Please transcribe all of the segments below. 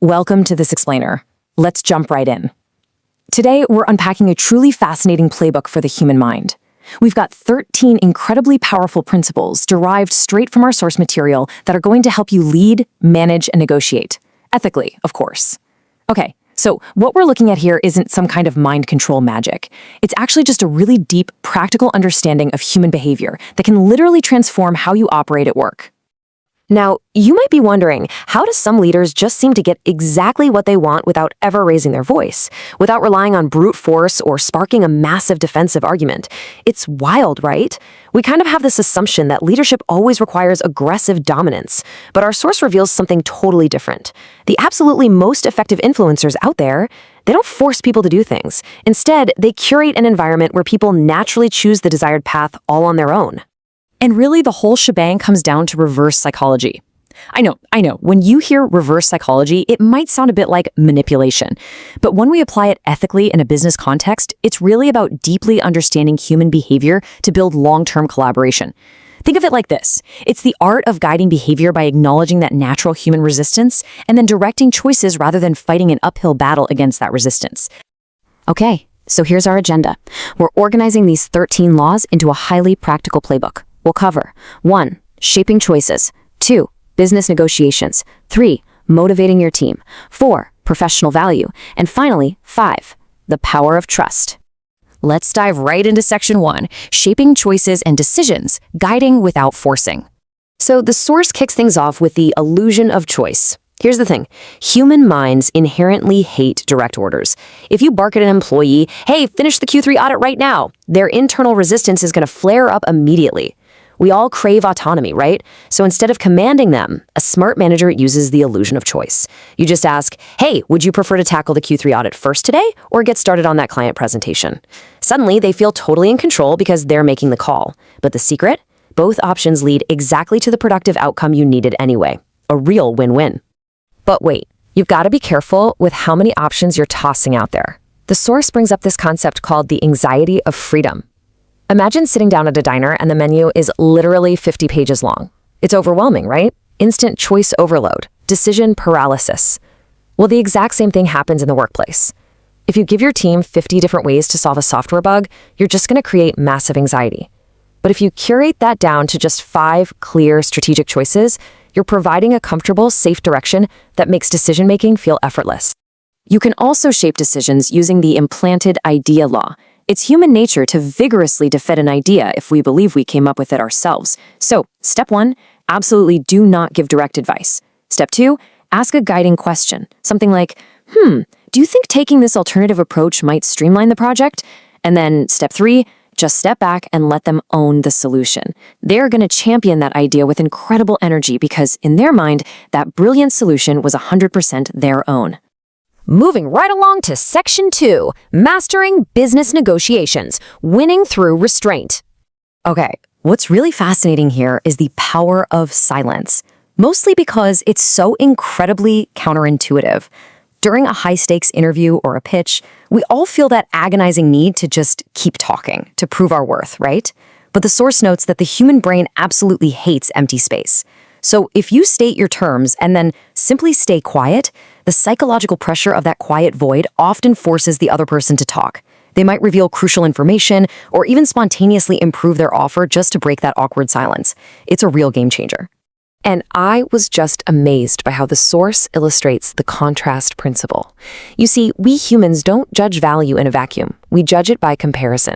Welcome to This Explainer. Let's jump right in. Today, we're unpacking a truly fascinating playbook for the human mind. We've got 13 incredibly powerful principles derived straight from our source material that are going to help you lead, manage, and negotiate. Ethically, of course. Okay, so what we're looking at here isn't some kind of mind control magic. It's actually just a really deep, practical understanding of human behavior that can literally transform how you operate at work. Now, you might be wondering, how do some leaders just seem to get exactly what they want without ever raising their voice, without relying on brute force or sparking a massive defensive argument? It's wild, right? We kind of have this assumption that leadership always requires aggressive dominance, but our source reveals something totally different. The absolutely most effective influencers out there, they don't force people to do things. Instead, they curate an environment where people naturally choose the desired path all on their own. And really, the whole shebang comes down to reverse psychology. I know. When you hear reverse psychology, it might sound a bit like manipulation. But when we apply it ethically in a business context, it's really about deeply understanding human behavior to build long-term collaboration. Think of it like this. It's the art of guiding behavior by acknowledging that natural human resistance and then directing choices rather than fighting an uphill battle against that resistance. Okay, so here's our agenda. We're organizing these 13 laws into a highly practical playbook. We'll cover 1. Shaping choices. 2. Business negotiations. 3. Motivating your team. 4. Professional value. And finally, 5. The power of trust. Let's dive right into section 1, shaping choices and decisions, guiding without forcing. So the source kicks things off with the illusion of choice. Here's the thing. Human minds inherently hate direct orders. If you bark at an employee, hey, finish the Q3 audit right now, their internal resistance is going to flare up immediately. We all crave autonomy, right? So instead of commanding them, a smart manager uses the illusion of choice. You just ask, hey, would you prefer to tackle the Q3 audit first today or get started on that client presentation? Suddenly, they feel totally in control because they're making the call. But the secret? Both options lead exactly to the productive outcome you needed anyway. A real win-win. But wait, you've got to be careful with how many options you're tossing out there. The source brings up this concept called the anxiety of freedom. Imagine sitting down at a diner and the menu is literally 50 pages long. It's overwhelming, right? Instant choice overload, decision paralysis. Well, the exact same thing happens in the workplace. If you give your team 50 different ways to solve a software bug, you're just going to create massive anxiety. But if you curate that down to just 5 clear strategic choices, you're providing a comfortable, safe direction that makes decision-making feel effortless. You can also shape decisions using the implanted idea law. It's human nature to vigorously defend an idea if we believe we came up with it ourselves. So, step 1, absolutely do not give direct advice. Step 2, ask a guiding question. Something like, do you think taking this alternative approach might streamline the project? And then step 3, just step back and let them own the solution. They're going to champion that idea with incredible energy because, in their mind, that brilliant solution was 100% their own. Moving right along to section 2, mastering business negotiations, winning through restraint. Okay, what's really fascinating here is the power of silence, mostly because it's so incredibly counterintuitive. During a high-stakes interview or a pitch, we all feel that agonizing need to just keep talking, to prove our worth, right? But the source notes that the human brain absolutely hates empty space. So if you state your terms and then simply stay quiet, the psychological pressure of that quiet void often forces the other person to talk. They might reveal crucial information or even spontaneously improve their offer just to break that awkward silence. It's a real game changer. And I was just amazed by how the source illustrates the contrast principle. You see, we humans don't judge value in a vacuum. We judge it by comparison.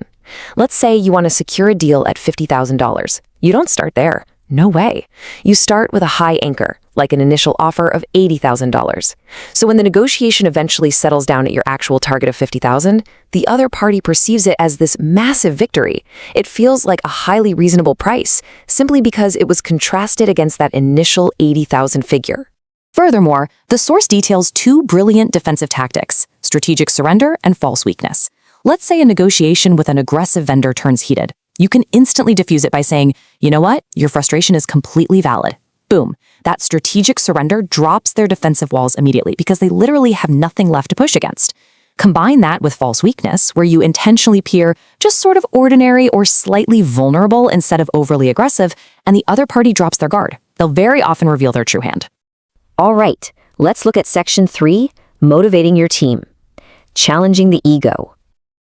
Let's say you want to secure a deal at $50,000. You don't start there. No way. You start with a high anchor, like an initial offer of $80,000. So when the negotiation eventually settles down at your actual target of $50,000, the other party perceives it as this massive victory. It feels like a highly reasonable price, simply because it was contrasted against that initial $80,000 figure. Furthermore, the source details 2 brilliant defensive tactics: strategic surrender and false weakness. Let's say a negotiation with an aggressive vendor turns heated. You can instantly diffuse it by saying, you know what, your frustration is completely valid. Boom. That strategic surrender drops their defensive walls immediately because they literally have nothing left to push against. Combine that with false weakness, where you intentionally appear just sort of ordinary or slightly vulnerable instead of overly aggressive, and the other party drops their guard. They'll very often reveal their true hand. All right, Let's look at Section 3, Motivating Your Team. Challenging the ego.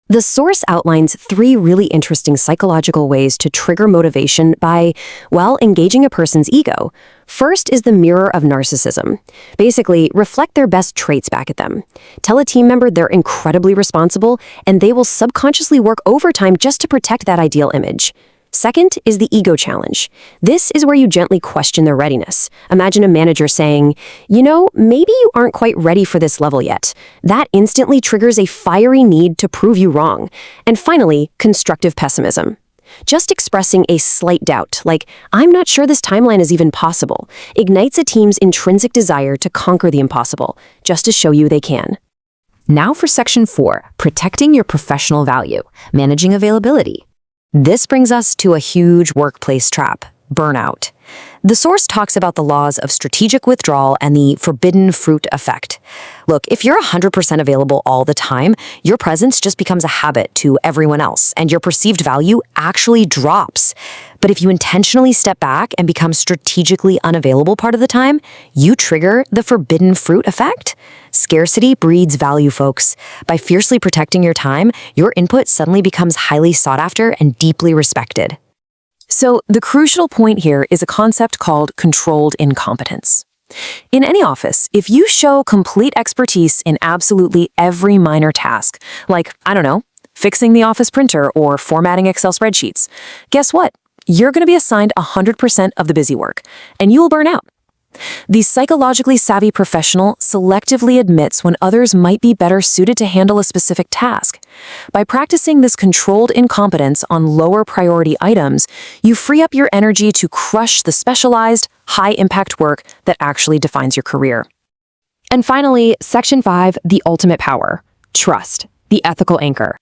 The source outlines 3 really interesting psychological ways to trigger motivation by, well, engaging a person's ego. First is the mirror of narcissism. Basically, reflect their best traits back at them. Tell a team member they're incredibly responsible, and they will subconsciously work overtime just to protect that ideal image. Second is the ego challenge. This is where you gently question their readiness. Imagine a manager saying, maybe you aren't quite ready for this level yet. That instantly triggers a fiery need to prove you wrong. And finally, constructive pessimism. Just expressing a slight doubt, like, I'm not sure this timeline is even possible, ignites a team's intrinsic desire to conquer the impossible, just to show you they can. Now for Section 4, Protecting Your Professional Value, Managing Availability. This brings us to a huge workplace trap, burnout. The source talks about the laws of strategic withdrawal and the forbidden fruit effect. Look, if you're 100% available all the time, your presence just becomes a habit to everyone else, and your perceived value actually drops. But if you intentionally step back and become strategically unavailable part of the time, you trigger the forbidden fruit effect. Scarcity breeds value, folks. By fiercely protecting your time, your input suddenly becomes highly sought after and deeply respected. So the crucial point here is a concept called controlled incompetence. In any office, if you show complete expertise in absolutely every minor task, like, fixing the office printer or formatting Excel spreadsheets, guess what? You're going to be assigned 100% of the busy work, and you will burn out. The psychologically savvy professional selectively admits when others might be better suited to handle a specific task. By practicing this controlled incompetence on lower priority items, you free up your energy to crush the specialized, high-impact work that actually defines your career. And finally, Section 5, the ultimate power, trust, the ethical anchor.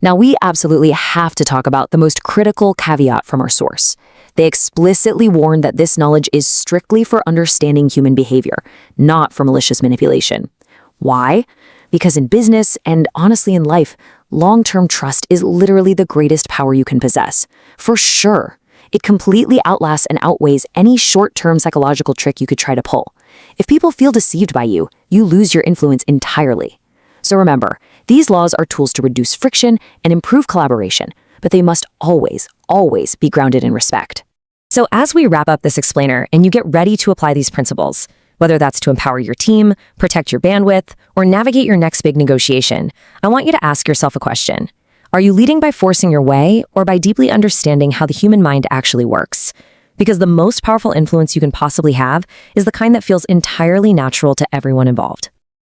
Now, we absolutely have to talk about the most critical caveat from our source. They explicitly warn that this knowledge is strictly for understanding human behavior, not for malicious manipulation. Why? Because in business, and honestly in life, long-term trust is literally the greatest power you can possess. For sure. It completely outlasts and outweighs any short-term psychological trick you could try to pull. If people feel deceived by you, you lose your influence entirely. So remember, these laws are tools to reduce friction and improve collaboration, but they must always, always be grounded in respect. So as we wrap up this explainer and you get ready to apply these principles, whether that's to empower your team, protect your bandwidth, or navigate your next big negotiation, I want you to ask yourself a question. Are you leading by forcing your way or by deeply understanding how the human mind actually works? Because the most powerful influence you can possibly have is the kind that feels entirely natural to everyone involved.